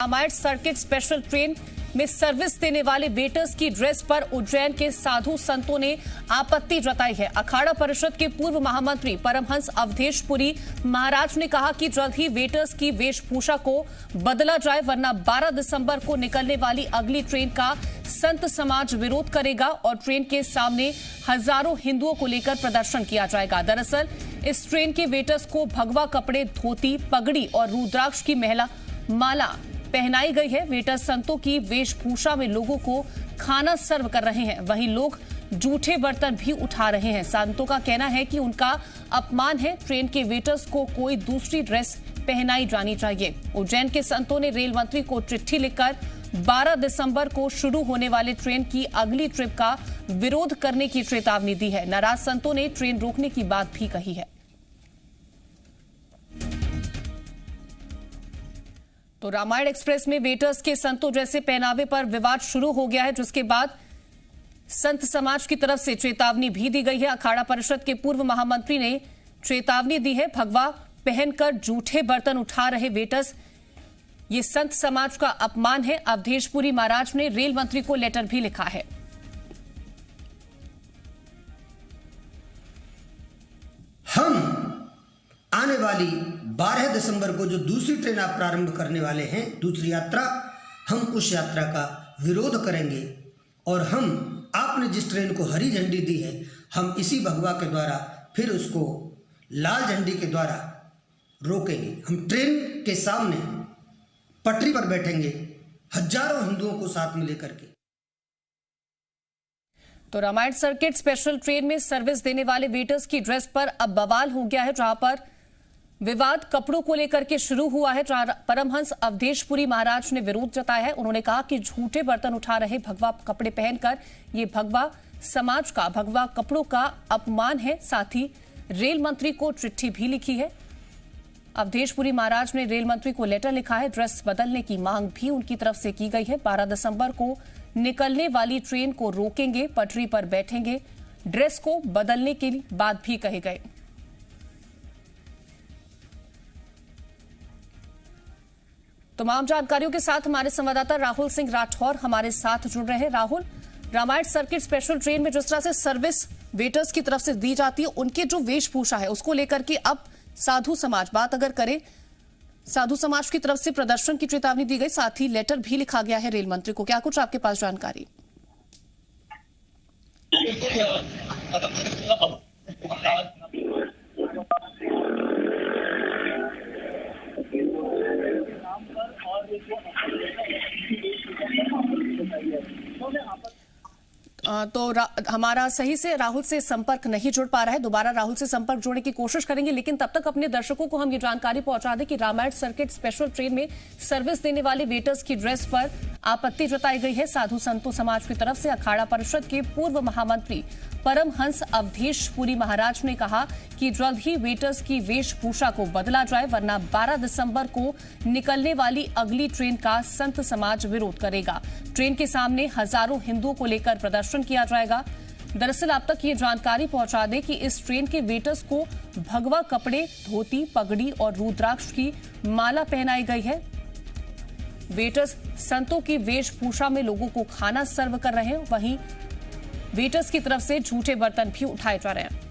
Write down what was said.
Ramayan circuit special train में service देने वाले वेटर्स की ड्रेस पर उज्जैन के साधु संतों ने आपत्ति जताई है। अखाड़ा परिषद के पूर्व महामंत्री परमहंस अवधेश पुरी महाराज ने कहा कि जल्द ही वेटर्स की वेशभूषा को बदला जाए, वरना 12 दिसंबर को निकलने वाली अगली ट्रेन का संत समाज विरोध करेगा और ट्रेन के सामने हजारों हिंदुओं को लेकर प्रदर्शन किया जाएगा। दरअसल इस ट्रेन के वेटर्स को भगवा कपड़े, धोती, पगड़ी और रुद्राक्ष की माला पहनाई गई है। वेटर संतों की वेशभूषा में लोगों को खाना सर्व कर रहे हैं, वहीं लोग जूठे बर्तन भी उठा रहे हैं। संतों का कहना है कि उनका अपमान है, ट्रेन के वेटर्स को कोई दूसरी ड्रेस पहनाई जानी चाहिए। उज्जैन के संतों ने रेल मंत्री को चिट्ठी लिखकर 12 दिसंबर को शुरू होने वाले ट्रेन की अगली ट्रिप का विरोध करने की चेतावनी दी है। नाराज संतों ने ट्रेन रोकने की बात भी कही है। तो रामायण एक्सप्रेस में वेटर्स के संतों जैसे पहनावे पर विवाद शुरू हो गया है, जिसके बाद संत समाज की तरफ से चेतावनी भी दी गई है। अखाड़ा परिषद के पूर्व महामंत्री ने चेतावनी दी है। भगवा पहनकर जूठे बर्तन उठा रहे वेटर्स, ये संत समाज का अपमान है। अवधेश पुरी महाराज ने रेल मंत्री को लेटर भी लिखा है। हम आने वाली 12 दिसंबर को जो दूसरी ट्रेन आप प्रारंभ करने वाले हैं, दूसरी यात्रा, हम उस यात्रा का विरोध करेंगे और हम आपने जिस ट्रेन को हरी झंडी दी है, हम इसी भगवा के द्वारा फिर उसको लाल झंडी के द्वारा रोकेंगे। हम ट्रेन के सामने पटरी पर बैठेंगे, हजारों हिंदुओं को साथ में लेकर के। तो रामायण सर्किट स्पेशल ट्रेन में सर्विस देने वाले वेटर्स की ड्रेस पर अब बवाल हो गया है, जहां पर विवाद कपड़ों को लेकर के शुरू हुआ है। परमहंस अवधेश पुरी महाराज ने विरोध जताया है। उन्होंने कहा कि झूठे बर्तन उठा रहे, भगवा कपड़े पहनकर, ये भगवा समाज का, भगवा कपड़ों का अपमान है। साथ ही रेल मंत्री को चिट्ठी भी लिखी है। अवधेश पुरी महाराज ने रेल मंत्री को लेटर लिखा है। ड्रेस बदलने की मांग भी उनकी तरफ से की गई है। 12 दिसंबर को निकलने वाली ट्रेन को रोकेंगे, पटरी पर बैठेंगे, ड्रेस को बदलने की बात भी कही गई। तमाम जानकारियों के साथ हमारे संवाददाता राहुल सिंह राठौर हमारे साथ जुड़ रहे हैं। Rahul, Ramayana circuit special train में जिस तरह से सर्विस वेटर्स की तरफ से दी जाती है, उनके जो वेशभूषा है उसको लेकर के अब साधु समाज, बात अगर करें, साधु समाज की तरफ से प्रदर्शन की चेतावनी दी गई, साथ ही लेटर भी लिखा गया है रेल मंत्री को। क्या कुछ आपके पास जानकारी? तो हमारा सही से राहुल से संपर्क नहीं जुड़ पा रहा है। दोबारा राहुल से संपर्क जोड़ने की कोशिश करेंगे, लेकिन तब तक अपने दर्शकों को हम ये जानकारी पहुंचा दें कि रामायण सर्किट स्पेशल ट्रेन में सर्विस देने वाले वेटर्स की ड्रेस पर आपत्ति जताई गई है। साधु संतों समाज की तरफ से अखाड़ा परिषद के पूर्व महामंत्री परमहंस अवधेश पुरी महाराज ने कहा कि जल्द ही वेटर्स की वेशभूषा को बदला जाए, वरना 12 दिसंबर को निकलने वाली अगली ट्रेन का संत समाज विरोध करेगा। ट्रेन के सामने हजारों हिंदुओं को लेकर प्रदर्शन किया जाएगा। दरअसल आप तक ये जानकारी पहुंचा दें कि इस ट्रेन के वेटर्स को भगवा कपड़े, धोती, पगड़ी और रुद्राक्ष की माला पहनाई गई है। वेटर्स संतों की वेशभूषा में लोगों को खाना सर्व कर रहे हैं, वहीं वेटर्स की तरफ से झूठे बर्तन भी उठाए जा रहे हैं।